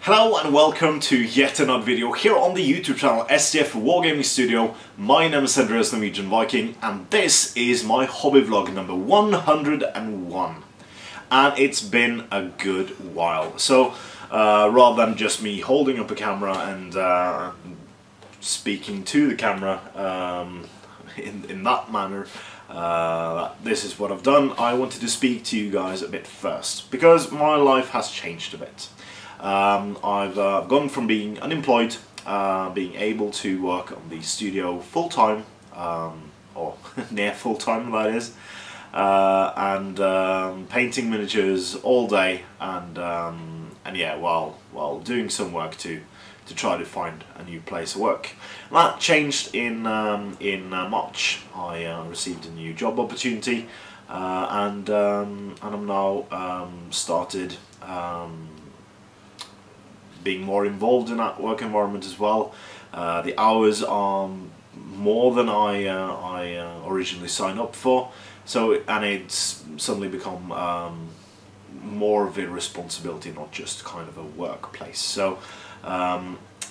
Hello and welcome to yet another video here on the YouTube channel SDF Wargaming Studio. My name is Andreas, Norwegian Viking, and this is my hobby vlog number 101. And it's been a good while. So rather than just me holding up a camera and speaking to the camera in that manner, this is what I've done. I wanted to speak to you guys a bit first, because my life has changed a bit. I've gone from being unemployed, being able to work on the studio full-time, or near full-time that is, and painting miniatures all day, and yeah, while doing some work to try to find a new place of work. That changed in March. I received a new job opportunity, and I'm now started being more involved in that work environment as well. The hours are more than I originally signed up for, and it's suddenly become more of a responsibility, not just kind of a workplace. So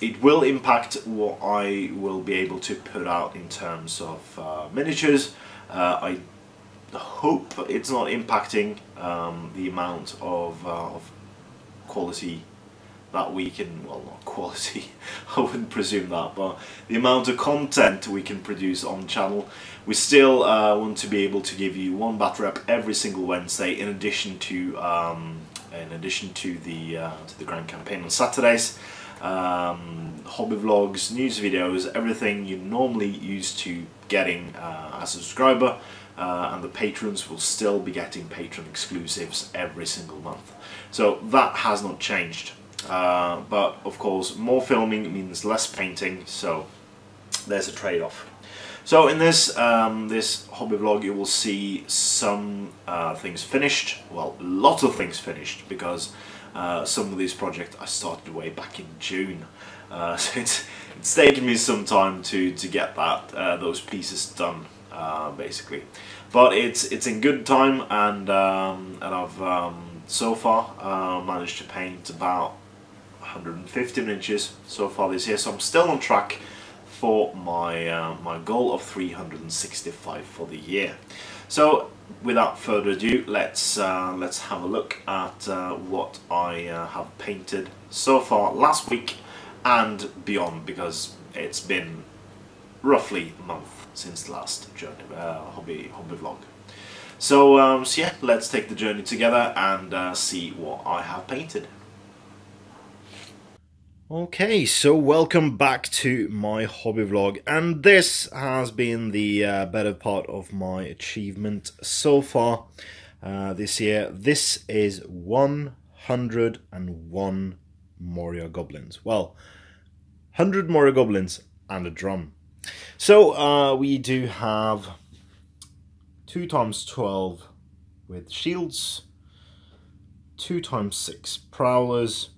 it will impact what I will be able to put out in terms of miniatures. I hope it's not impacting the amount of quality that we can, well, not quality, I wouldn't presume that, but the amount of content we can produce on the channel. We still want to be able to give you one bat rep every single Wednesday, in addition to the Grand Campaign on Saturdays, hobby vlogs, news videos, everything you're normally used to getting as a subscriber, and the patrons will still be getting patron exclusives every single month. So that has not changed. But of course more filming means less painting, so there's a trade-off. So in this this hobby vlog you will see some things finished, well, a lot of things finished, because some of these projects I started way back in June, so it's taken me some time to get those pieces done, basically. But it's in good time, and I've so far managed to paint about 150 inches so far this year, so I'm still on track for my my goal of 365 for the year. So without further ado, let's have a look at what I have painted so far last week and beyond, because it's been roughly a month since the last journey, hobby vlog. So, so yeah, let's take the journey together and see what I have painted. Okay, so welcome back to my hobby vlog, and this has been the better part of my achievement so far this year. This is 101 Moria Goblins. Well, 100 Moria Goblins and a drum. So we do have 2x12 with shields, 2x6 prowlers,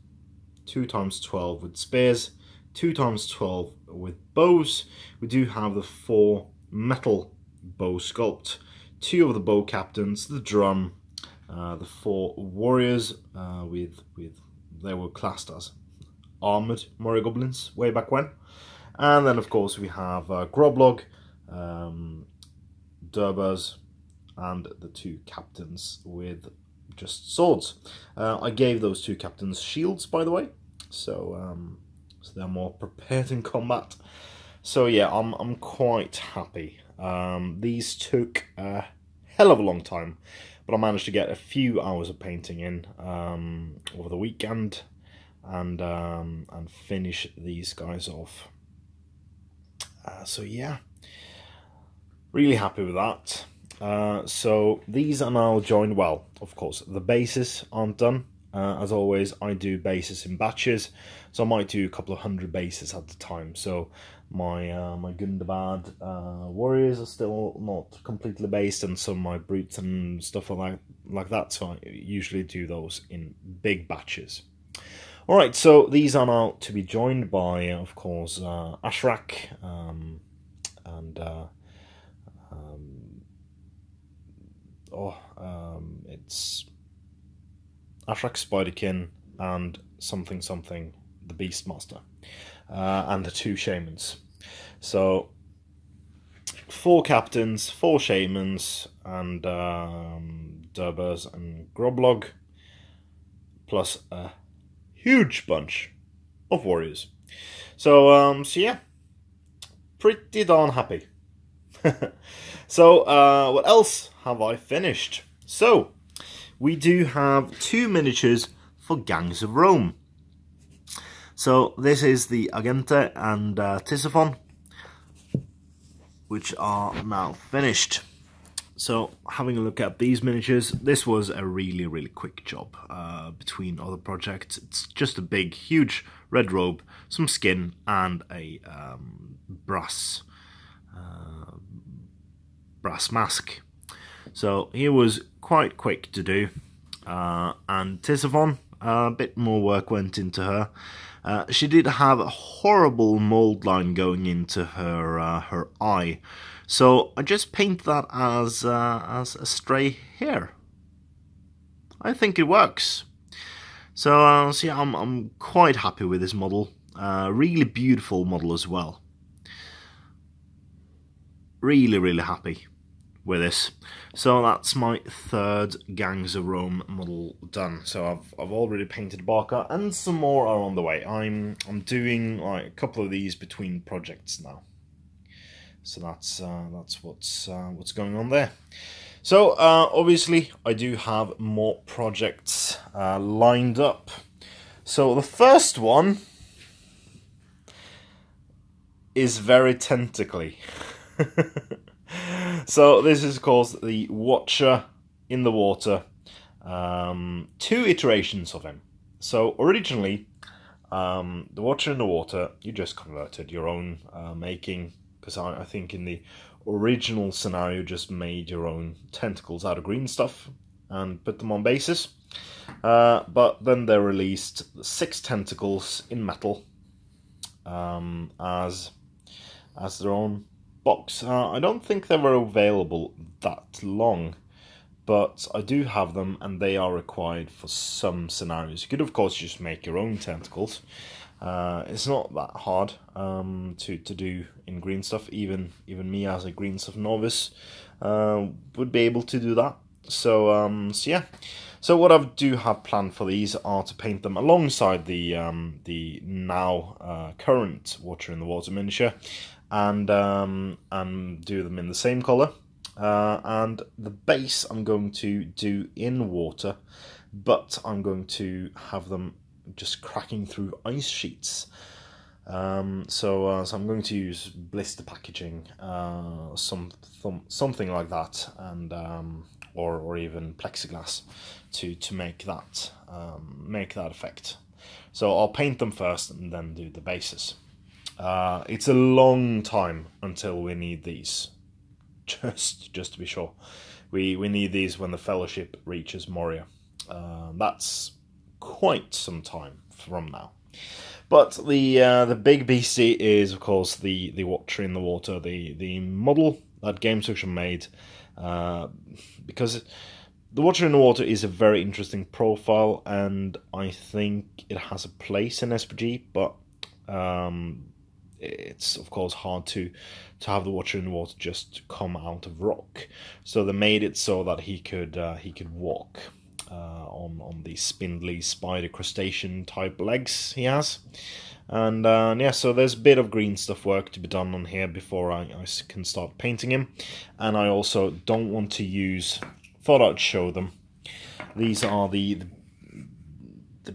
2x12 with spears, 2x12 with bows. We do have the 4 metal bow sculpt, 2 of the bow captains, the drum, the 4 warriors with they were classed as armored Moria Goblins way back when, and then of course we have Groblog, Durbas, and the 2 captains with just swords. I gave those 2 captains shields, by the way, so so they're more prepared in combat. So yeah, I'm quite happy. These took a hell of a long time, but I managed to get a few hours of painting in over the weekend and finish these guys off. So yeah, really happy with that. So these are now joined. Well, of course the bases aren't done. As always, I do bases in batches, so I might do a couple of 100 bases at a time. So my Gundabad warriors are still not completely based, and some of my brutes and stuff like that, so I usually do those in big batches. Alright, so these are now to be joined by, of course, Ashrak, and it's Ashrak Spiderkin and something something the Beastmaster, and the 2 shamans. So 4 captains, 4 shamans, and Durbers and Groblog, plus a huge bunch of warriors. So yeah, pretty darn happy. So what else have I finished? So we do have 2 miniatures for Gangs of Rome. So this is the Agente and Tisiphon, which are now finished. So having a look at these miniatures, this was a really quick job between other projects. It's just a big, huge red robe, some skin, and a brass mask. So he was quite quick to do. And Tisiphon, a bit more work went into her. She did have a horrible mold line going into her eye, so I just paint that as a stray hair. I think it works. So yeah, I'm quite happy with this model. Really beautiful model as well. Really happy with this. So that's my 3rd Gangs of Rome model done. So I've already painted Barca, and some more are on the way. I'm doing like a couple of these between projects now. So that's what's going on there. So obviously I do have more projects lined up. So the first one is very tentacly. So this is called the Watcher in the Water. 2 iterations of him. So originally, the Watcher in the Water, you just converted your own making, because I think in the original scenario just made your own tentacles out of green stuff and put them on bases. But then they released 6 tentacles in metal as their own box. I don't think they were available that long, but I do have them, and they are required for some scenarios. You could of course just make your own tentacles. It's not that hard to do in green stuff. Even me as a green stuff novice would be able to do that. So so yeah. So what I do have planned for these are to paint them alongside the now current Watcher in the Water miniature, and do them in the same colour. And the base I'm going to do in water, but I'm going to have them just cracking through ice sheets. So I'm going to use blister packaging, something like that, and or even plexiglass to make that effect. So I'll paint them first and then do the bases. It's a long time until we need these. Just to be sure, we need these when the Fellowship reaches Moria. That's quite some time from now. But the big beastie is of course the Watcher in the Water, the model that GameStation made, because the Watcher in the Water is a very interesting profile, and I think it has a place in SPG, but it's of course hard to have the Watcher in the Water just come out of rock. So they made it so that he could walk on these spindly spider crustacean type legs he has. And yeah, so there's a bit of green stuff work to be done on here before I can start painting him. And I also don't want to use, thought I'd show them. These are the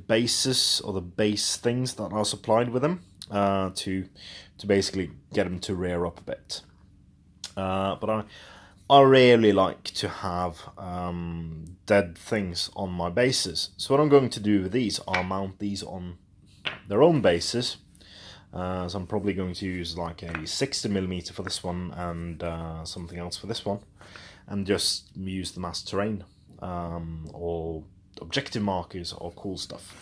bases, or the base things that are supplied with them, to basically get them to rear up a bit. But I really like to have dead things on my bases. So what I'm going to do with these are mount these on their own bases. So I'm probably going to use like a 60mm for this one, and something else for this one, and just use them as terrain, or objective markers, or cool stuff.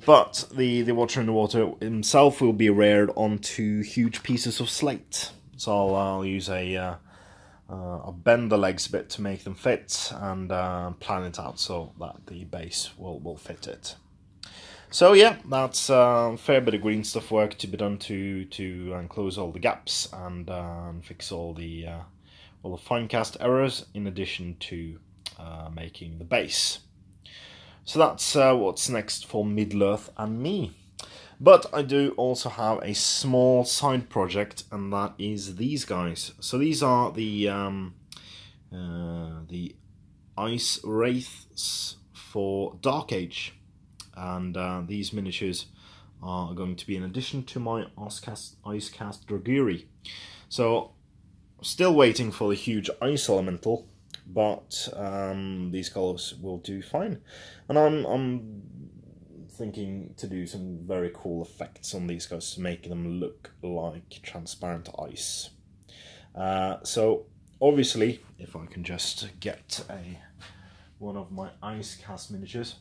But the Watcher in the Water himself will be reared onto huge pieces of slate. So I'll use a I'll bend the legs a bit to make them fit, and plan it out so that the base will fit it. So yeah, that's a fair bit of green stuff work to be done to close all the gaps and fix all the fine cast errors, in addition to making the base. So that's what's next for Middle-earth and me. But I do also have a small side project, and that is these guys. So these are the ice wraiths for Dark Age. And these miniatures are going to be in addition to my Icecast Draguri. So, still waiting for the huge ice elemental, but these colours will do fine. And I'm thinking to do some very cool effects on these guys to make them look like transparent ice. So, obviously, if I can just get one of my Icecast miniatures.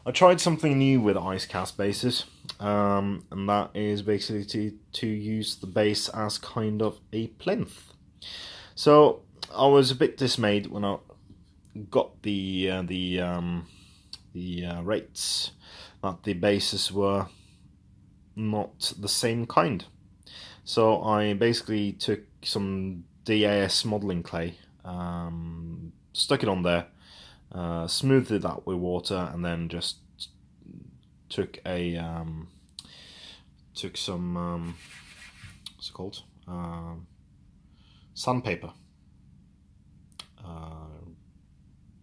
I tried something new with Icecast bases, and that is basically to use the base as kind of a plinth. So I was a bit dismayed when I got the rates that the bases were not the same kind. So I basically took some DAS modeling clay, stuck it on there, smoothed it out with water, and then just took some what's it called, sandpaper,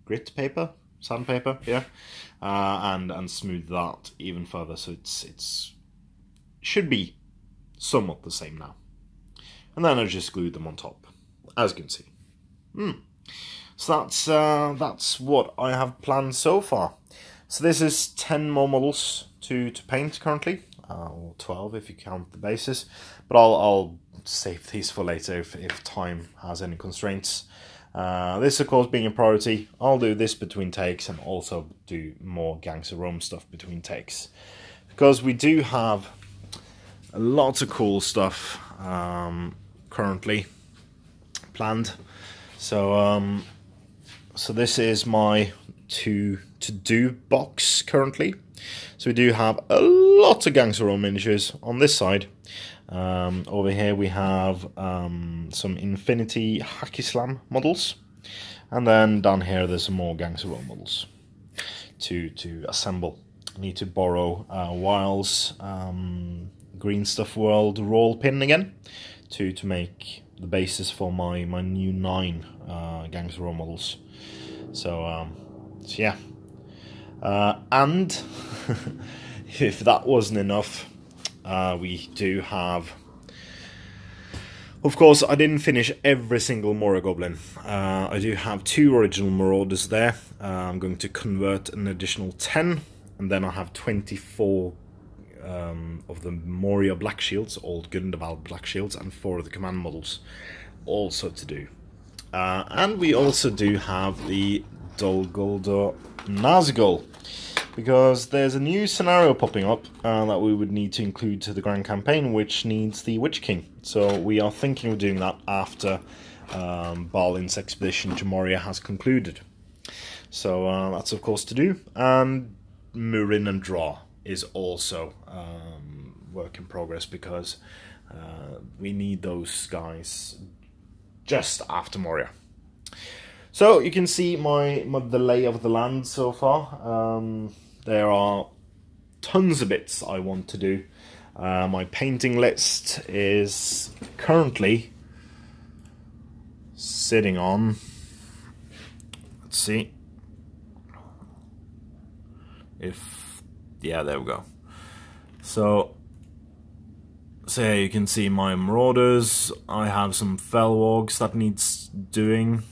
grit paper, sandpaper, yeah, and smooth that even further, so it's should be somewhat the same now. And then I just glued them on top, as you can see. So that's what I have planned so far. So this is 10 more models to paint currently, or 12 if you count the bases. But I'll save these for later if time has any constraints. This, of course, being a priority, I'll do this between takes and also do more Gangs of Rome stuff between takes, because we do have lots of cool stuff currently planned. So so this is my to-do box currently. So we do have a lot of Gangs of Rome miniatures on this side. Over here we have some Infinity Hacky Slam models, and then down here there's some more Gangs of Rome models to assemble. I need to borrow Wiles Green Stuff World roll pin again to make the basis for my new 9 Gangs of Rome models. So yeah, and if that wasn't enough, we do have, of course, I didn't finish every single Mora Goblin. I do have 2 original Marauders there. I'm going to convert an additional 10, and then I have 24 of the Moria Black Shields, old Gunderbal Black Shields, and 4 of the command models also to do. And we also do have the Dol Guldur Nazgul, because there's a new scenario popping up that we would need to include to the Grand Campaign, which needs the Witch King. So we are thinking of doing that after Balin's expedition to Moria has concluded. So that's of course to do. And Murin and Draw is also work in progress, because we need those guys just after Moria. So you can see the lay of the land so far. There are tons of bits I want to do. My painting list is currently sitting on, let's see, yeah, there we go. So here you can see my Marauders. I have some Felwargs that needs doing.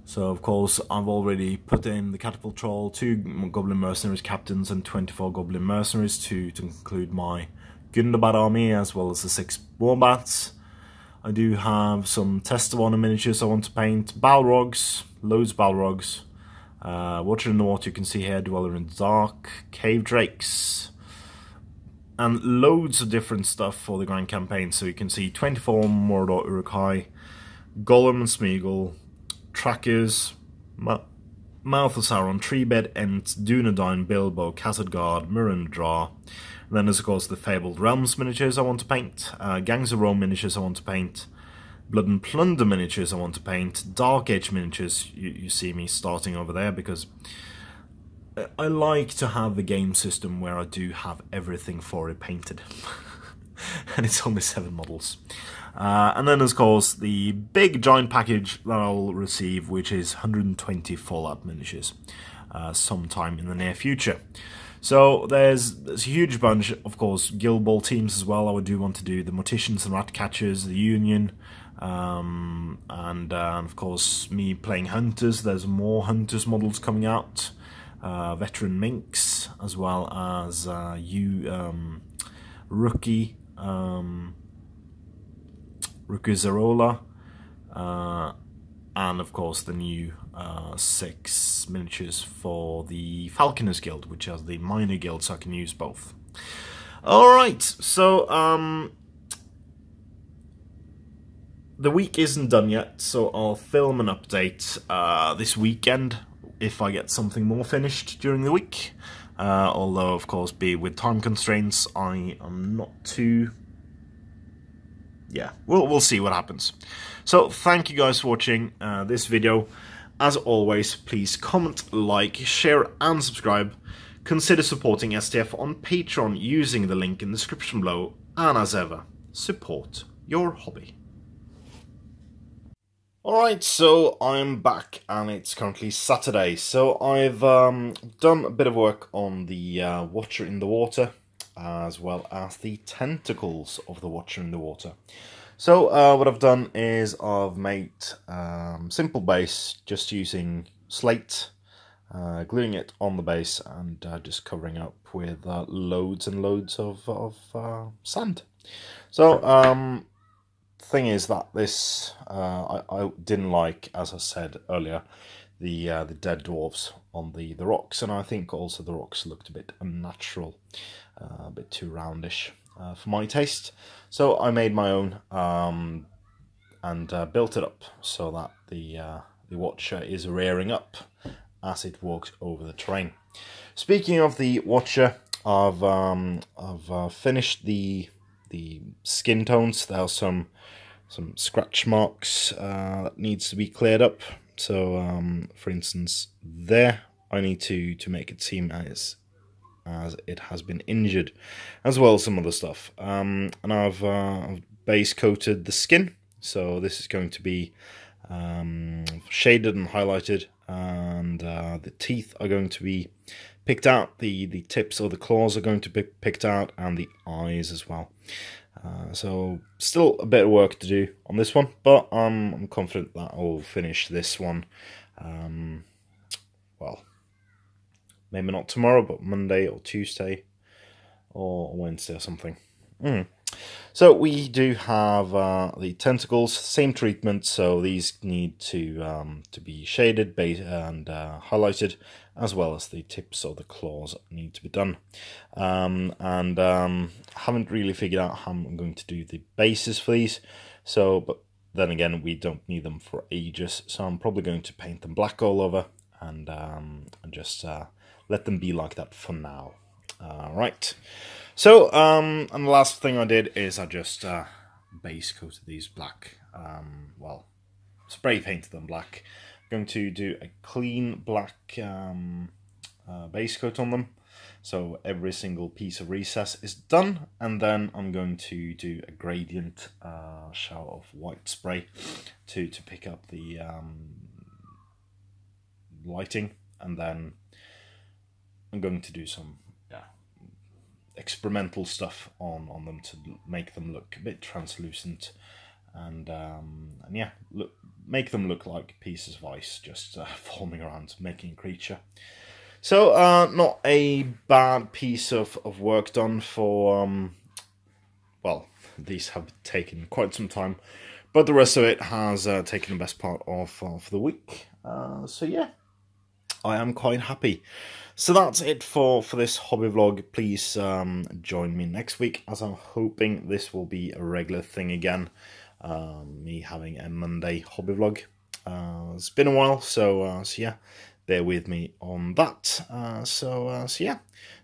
So of course I've already put in the Catapult Troll, 2 Goblin Mercenaries Captains and 24 Goblin Mercenaries to include my Gunderbad army, as well as the 6 Wombats. I do have some Test of Honor miniatures I want to paint, Balrogs, loads of Balrogs, Watcher in the Water you can see here, Dweller in the Dark, Cave Drakes, and loads of different stuff for the Grand Campaign. So you can see 24 Mordor Uruk-hai, Gollum and Smeagol, Trackers, Mouth of Sauron, Treebed, Ent, Dunedain, Bilbo, Khazad-dûr, Mirin-Dra. And then there's of course the Fabled Realms miniatures I want to paint, Gangs of Rome miniatures I want to paint, Blood and Plunder miniatures I want to paint, Dark Age miniatures, you see me starting over there because I like to have the game system where I do have everything for it painted. And it's only 7 models. And then of course the big giant package that I'll receive, which is 120 Fallout miniatures sometime in the near future. So there's a huge bunch, of course, Guild Ball teams as well. I do want to do the Morticians and Ratcatchers, the Union, and of course me playing Hunters. There's more Hunters models coming out, Veteran Minks, as well as Rookie, Rookie Zerola, and of course the new 6 miniatures for the Falconers Guild, which has the minor guild, so I can use both. Alright, so the week isn't done yet, so I'll film an update this weekend if I get something more finished during the week. Although, of course, with time constraints, I am not too... Yeah, we'll see what happens. So, thank you guys for watching this video. As always, please comment, like, share, and subscribe. Consider supporting STF on Patreon using the link in the description below. And as ever, support your hobby. Alright, so I'm back and it's currently Saturday. So I've done a bit of work on the Watcher in the Water, as well as the tentacles of the Watcher in the Water. So what I've done is I've made simple base just using slate, gluing it on the base and just covering up with loads and loads of sand. So thing is that this I didn't like, as I said earlier, the dead dwarves on the rocks, and I think also the rocks looked a bit unnatural, a bit too roundish for my taste. So I made my own and built it up so that the Watcher is rearing up as it walks over the terrain. Speaking of the Watcher, I've finished the skin tones. There are some scratch marks that needs to be cleared up. So for instance, there I need to make it seem as it has been injured, as well as some other stuff. And I've base coated the skin, so this is going to be shaded and highlighted, and the teeth are going to be picked out, the tips or the claws are going to be picked out, and the eyes as well. So still a bit of work to do on this one, but I'm confident that I'll finish this one, well, maybe not tomorrow, but Monday or Tuesday or Wednesday or something. So we do have the tentacles, same treatment, so these need to be shaded and highlighted, as well as the tips or the claws need to be done. Haven't really figured out how I'm going to do the bases for these, so, but then again, we don't need them for ages, so I'm probably going to paint them black all over and just let them be like that for now. Right. So, and the last thing I did is I just base coated these black, well, spray painted them black. I'm going to do a clean black base coat on them, so every single piece of recess is done, and then I'm going to do a gradient shower of white spray to pick up the lighting, and then I'm going to do some experimental stuff on them to make them look a bit translucent, and yeah, make them look like pieces of ice just forming around, making a creature. So not a bad piece of work done for well, these have taken quite some time, but the rest of it has taken the best part of the week. So yeah, I am quite happy. So that's it for this hobby vlog. Please join me next week, as I'm hoping this will be a regular thing again. Me having a Monday hobby vlog. It's been a while, so yeah, bear with me on that. So yeah,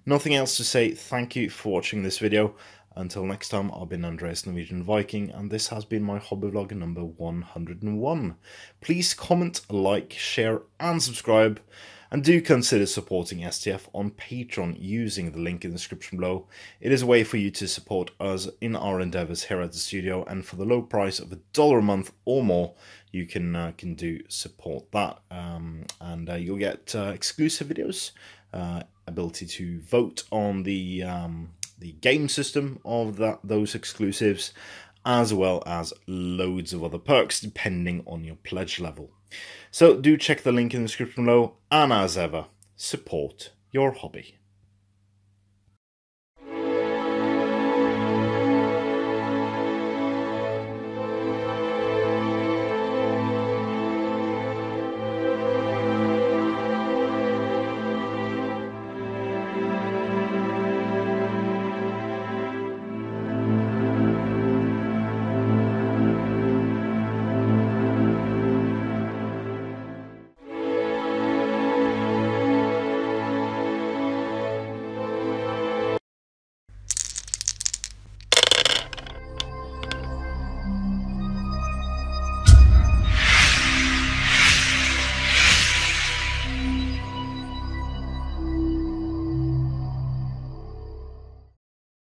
nothing else to say. Thank you for watching this video. Until next time, I've been Andreas, Norwegian Viking, and this has been my hobby vlog number 101. Please comment, like, share, and subscribe. And do consider supporting STF on Patreon using the link in the description below. It is a way for you to support us in our endeavours here at the studio, and for the low price of $1 a month or more, you can do support that, and you'll get exclusive videos, ability to vote on the game system of those exclusives, as well as loads of other perks depending on your pledge level. So do check the link in the description below, and as ever, support your hobby.